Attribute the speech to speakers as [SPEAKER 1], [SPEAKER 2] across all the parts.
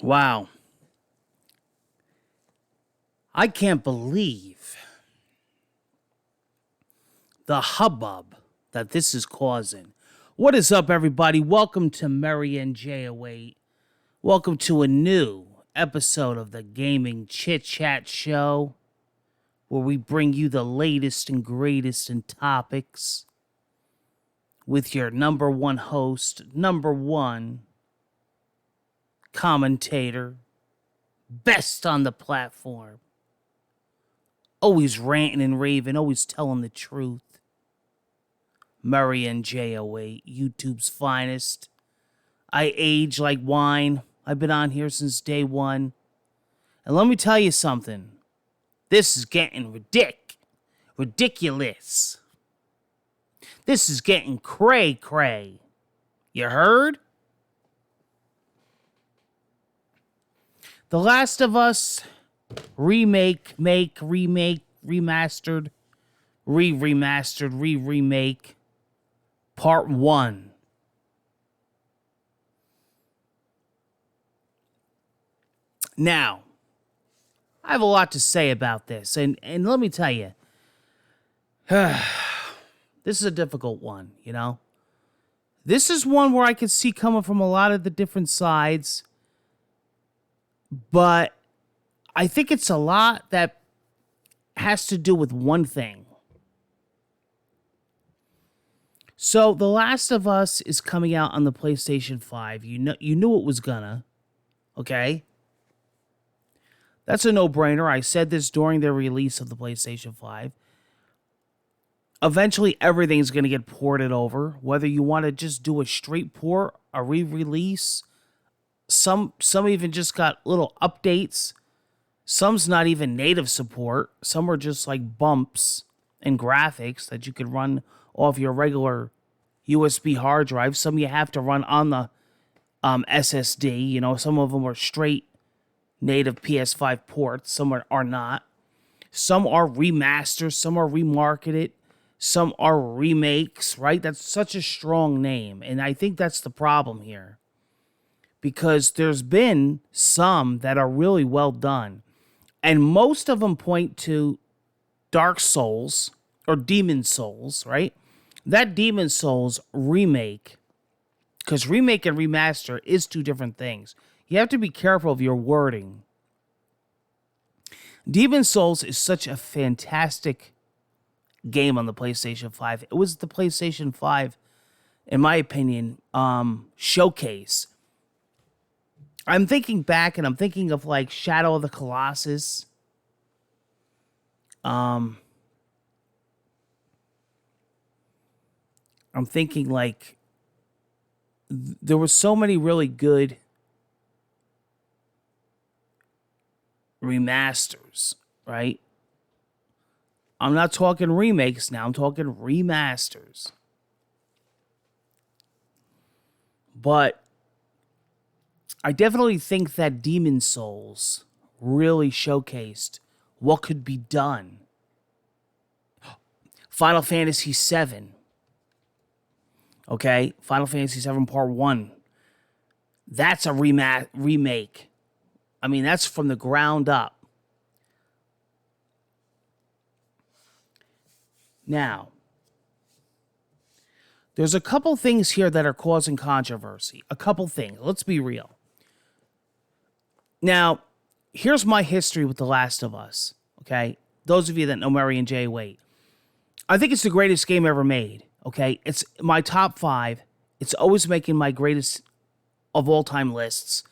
[SPEAKER 1] Wow. I can't believe the hubbub that this is causing. What is up, everybody? Welcome to Mary and J08. Welcome to a new episode of the Gaming Chitchat Show, where we bring you the latest and greatest in topics with your number one host, number one commentator, best on the platform, always ranting and raving, always telling the truth. Murray and J08, YouTube's finest. I age like wine. I've been on here since day one. And let me tell you something. This is getting ridiculous. This is getting cray-cray. You heard? The Last of Us remake, remastered, remake, part 1. Now, I have a lot to say about this, and let me tell you, this is a difficult one, you know? This is one where I could see coming from a lot of the different sides, but I think it's a lot that has to do with one thing. So, The Last of Us is coming out on the PlayStation 5. You knew it was gonna, okay? That's a no-brainer. I said this during the release of the PlayStation 5. Eventually, everything's going to get ported over. Whether you want to just do a straight port, a re-release. Some even just got little updates. Some's not even native support. Some are just like bumps and graphics that you could run off your regular USB hard drive. Some you have to run on the SSD. You know, some of them are straight native PS5 ports. Some are not. Some are remasters. Some are remarketed. Some are remakes, right? That's such a strong name. And I think that's the problem here. Because there's been some that are really well done. And most of them point to Dark Souls or Demon Souls, right? That Demon Souls remake, because remake and remaster is two different things. You have to be careful of your wording. Demon Souls is such a fantastic game on the PlayStation 5. It was the PlayStation 5, in my opinion, showcase. I'm thinking back and I'm thinking of like Shadow of the Colossus. I'm thinking like there were so many really good remasters, right? I'm not talking remakes now. I'm talking remasters. But I definitely think that Demon Souls really showcased what could be done. Final Fantasy VII. Okay? Final Fantasy VII Part 1. That's a remake. I mean, that's from the ground up. Now, there's a couple things here that are causing controversy. A couple things. Let's be real. Now, here's my history with The Last of Us, okay? Those of you that know Mary and Jay, wait. I think it's the greatest game ever made, okay? It's my top 5. It's always making my greatest of all time lists.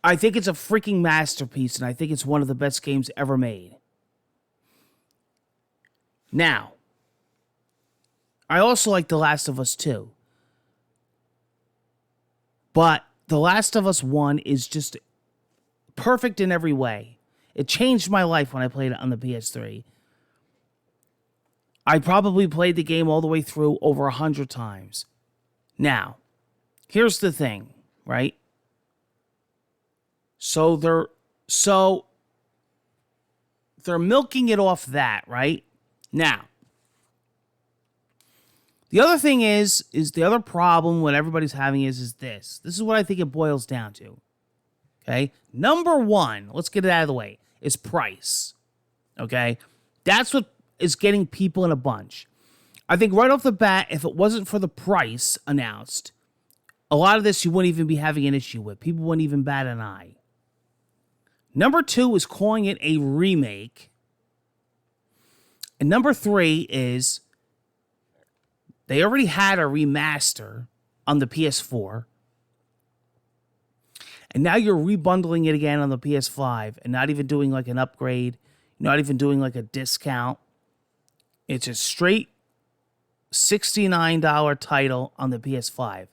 [SPEAKER 1] I think it's a freaking masterpiece, and I think it's one of the best games ever made. Now, I also like The Last of Us 2. But The Last of Us 1 is just perfect in every way. It changed my life when I played it on the PS3. I probably played the game all the way through over 100 times. Now, here's the thing, right? So they're milking it off that, right? Now, the other thing is the other problem what everybody's having is this. This is what I think it boils down to. Okay? Number one, let's get it out of the way, is price. Okay? That's what is getting people in a bunch. I think right off the bat, if it wasn't for the price announced, a lot of this you wouldn't even be having an issue with. People wouldn't even bat an eye. Number two is calling it a remake. And number three is they already had a remaster on the PS4. And now you're rebundling it again on the PS5 and not even doing like an upgrade, not even doing like a discount. It's a straight $69 title on the PS5.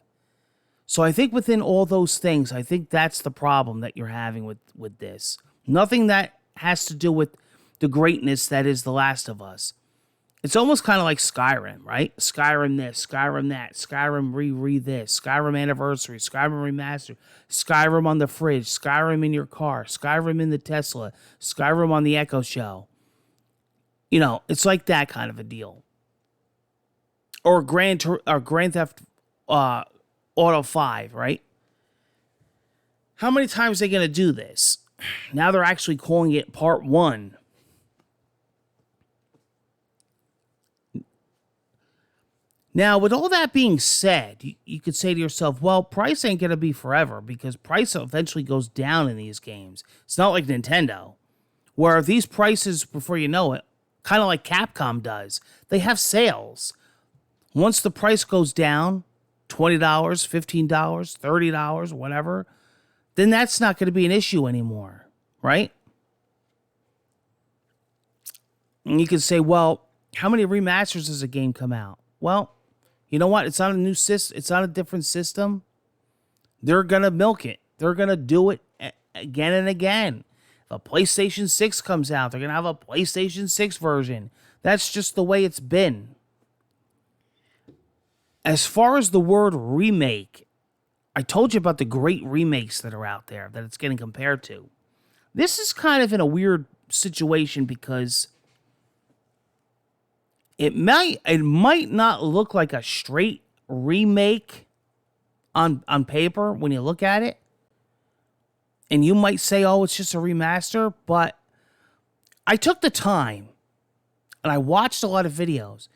[SPEAKER 1] So I think within all those things, I think that's the problem that you're having with this. Nothing that has to do with the greatness that is The Last of Us. It's almost kind of like Skyrim, right? Skyrim this, Skyrim that, Skyrim re this, Skyrim Anniversary, Skyrim Remastered, Skyrim on the fridge, Skyrim in your car, Skyrim in the Tesla, Skyrim on the Echo Show. You know, it's like that kind of a deal. Or Grand Theft Auto 5, right? How many times are they going to do this? Now they're actually calling it Part 1. Now, with all that being said, you could say to yourself, well, price ain't going to be forever because price eventually goes down in these games. It's not like Nintendo, where these prices, before you know it, kind of like Capcom does, they have sales. Once the price goes down, $20, $15, $30, whatever, then that's not going to be an issue anymore, right? And you could say, well, how many remasters does a game come out? Well, you know what? It's not a new system. It's not a different system. They're going to milk it. They're going to do it again and again. If a PlayStation 6 comes out, they're going to have a PlayStation 6 version. That's just the way it's been. As far as the word remake, I told you about the great remakes that are out there that it's getting compared to. This is kind of in a weird situation because it might not look like a straight remake on paper when you look at it. And you might say, oh, it's just a remaster. But I took the time and I watched a lot of videos.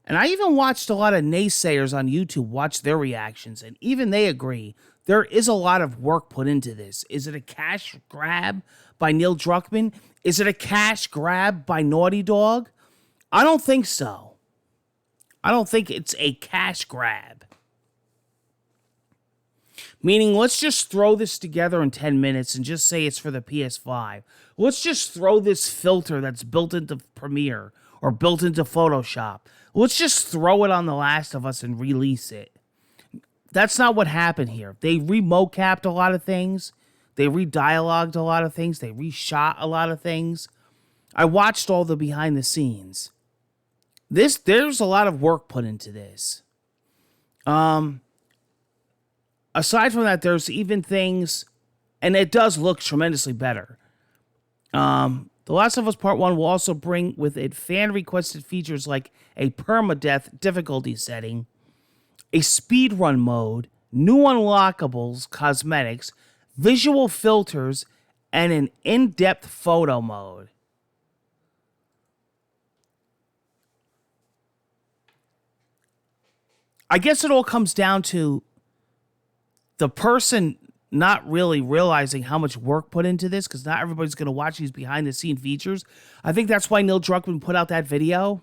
[SPEAKER 1] And I even watched a lot of naysayers on YouTube watch their reactions. And even they agree there is a lot of work put into this. Is it a cash grab by Neil Druckmann? Is it a cash grab by Naughty Dog? I don't think so. I don't think it's a cash grab. Meaning, let's just throw this together in 10 minutes and just say it's for the PS5. Let's just throw this filter that's built into Premiere or built into Photoshop. Let's just throw it on The Last of Us and release it. That's not what happened here. They re-mocapped a lot of things. They re-dialogued a lot of things. They reshot a lot of things. I watched all the behind the scenes. There's a lot of work put into this. Aside from that, there's even things, and it does look tremendously better. The Last of Us Part 1 will also bring with it fan-requested features like a permadeath difficulty setting, a speedrun mode, new unlockables, cosmetics, visual filters, and an in-depth photo mode. I guess it all comes down to the person not really realizing how much work put into this, because not everybody's going to watch these behind-the-scene features. I think that's why Neil Druckmann put out that video.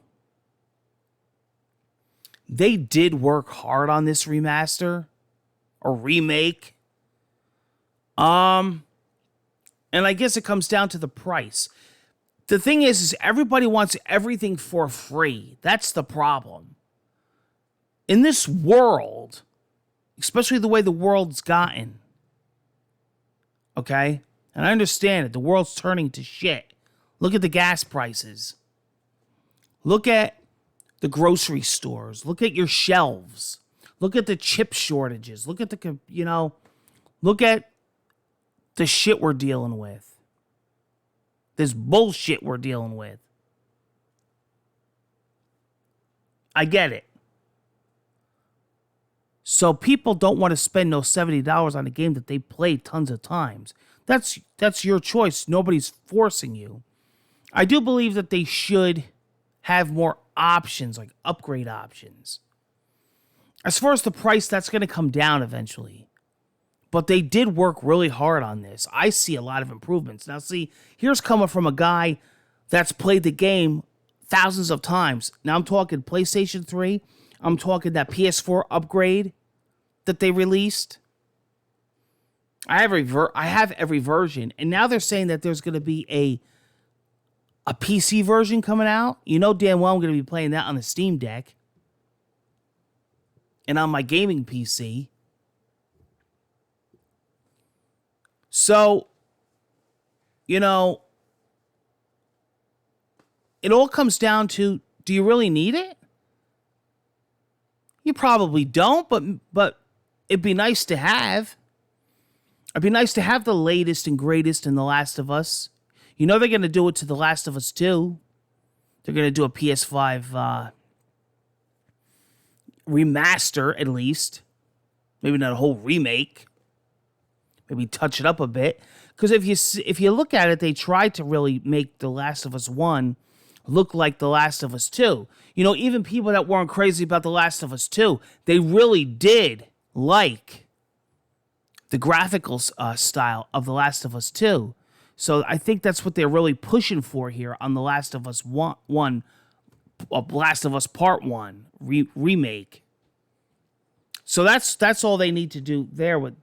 [SPEAKER 1] They did work hard on this remaster or remake. And I guess it comes down to the price. The thing is everybody wants everything for free. That's the problem. In this world, especially the way the world's gotten, okay? And I understand it. The world's turning to shit. Look at the gas prices. Look at the grocery stores. Look at your shelves. Look at the chip shortages. Look at look at the shit we're dealing with. This bullshit we're dealing with. I get it. So people don't want to spend no $70 on a game that they played tons of times. That's your choice. Nobody's forcing you. I do believe that they should have more options, like upgrade options. As far as the price, that's going to come down eventually. But they did work really hard on this. I see a lot of improvements. Now, see, here's coming from a guy that's played the game thousands of times. Now, I'm talking PlayStation 3. I'm talking that PS4 upgrade that they released. I have every version. And now they're saying that there's going to be a PC version coming out. You know damn well I'm going to be playing that on the Steam Deck and on my gaming PC. So, you know, it all comes down to, do you really need it? You probably don't, but it'd be nice to have. It'd be nice to have the latest and greatest in The Last of Us. You know they're going to do it to The Last of Us 2. They're going to do a PS5 remaster, at least. Maybe not a whole remake. Maybe touch it up a bit. Because if you look at it, they tried to really make The Last of Us 1 look like The Last of Us 2. You know, even people that weren't crazy about The Last of Us 2, they really did like the graphical style of The Last of Us 2. So I think that's what they're really pushing for here on The Last of Us 1, Last of Us Part 1 remake. So that's all they need to do there with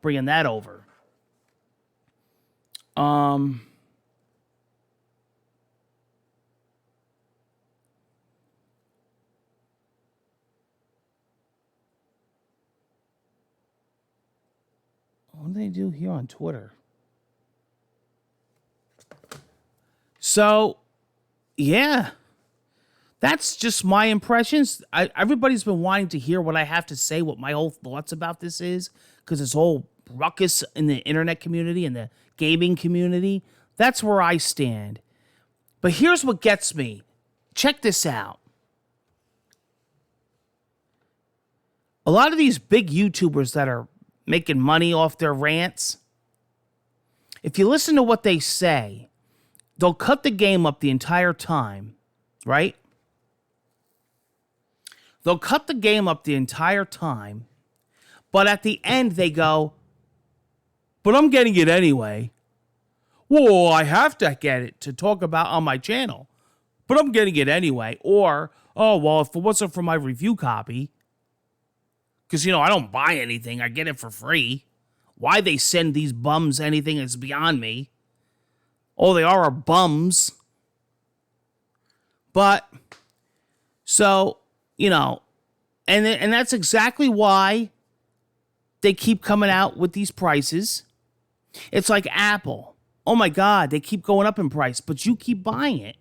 [SPEAKER 1] bringing that over. What do they do here on Twitter? So, yeah. That's just my impressions. Everybody's been wanting to hear what I have to say, what my whole thoughts about this is, because this whole ruckus in the internet community and the gaming community. That's where I stand. But here's what gets me. Check this out. A lot of these big YouTubers that are making money off their rants, if you listen to what they say, they'll cut the game up the entire time, right? They'll cut the game up the entire time, but at the end they go, but I'm getting it anyway. Whoa, I have to get it to talk about on my channel, but I'm getting it anyway. Or, oh, well, if it wasn't for my review copy, because, you know, I don't buy anything, I get it for free. Why they send these bums anything is beyond me. All they are bums. But, so, you know, and that's exactly why they keep coming out with these prices. It's like Apple. Oh my God, they keep going up in price, but you keep buying it.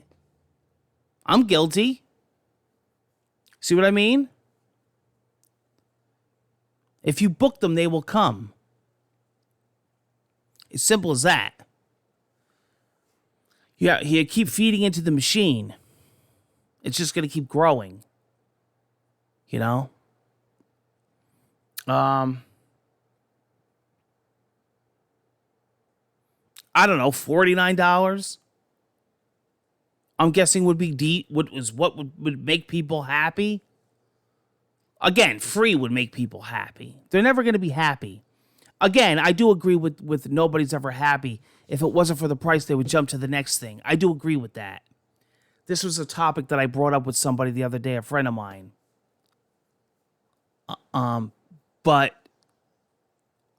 [SPEAKER 1] I'm guilty. See what I mean? If you book them, they will come. It's simple as that. Yeah, you keep feeding into the machine. It's just going to keep growing. You know? I don't know, $49. I'm guessing would be what would make people happy. Again, free would make people happy. They're never going to be happy. Again, I do agree with nobody's ever happy. If it wasn't for the price, they would jump to the next thing. I do agree with that. This was a topic that I brought up with somebody the other day, a friend of mine. But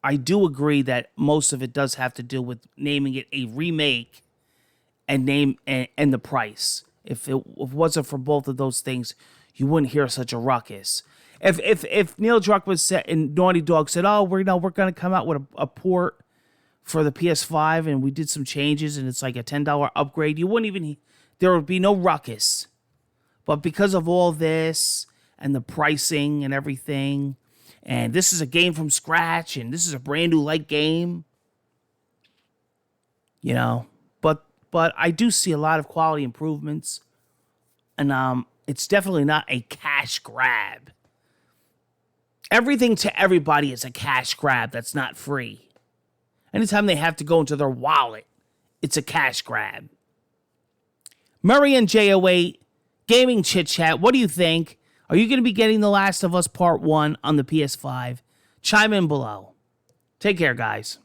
[SPEAKER 1] I do agree that most of it does have to do with naming it a remake and the price. If it wasn't for both of those things, you wouldn't hear such a ruckus. If Neil Druckmann said and Naughty Dog said, "Oh, we're going to come out with a port for the PS5 and we did some changes and it's like a $10 upgrade," you wouldn't even, there would be no ruckus. But because of all this and the pricing and everything, and this is a game from scratch and this is a brand new light game, you know, but I do see a lot of quality improvements, and it's definitely not a cash grab. Everything to everybody is a cash grab that's not free. Anytime they have to go into their wallet, it's a cash grab. Murray and J08, Gaming Chit Chat, what do you think? Are you going to be getting The Last of Us Part 1 on the PS5? Chime in below. Take care, guys.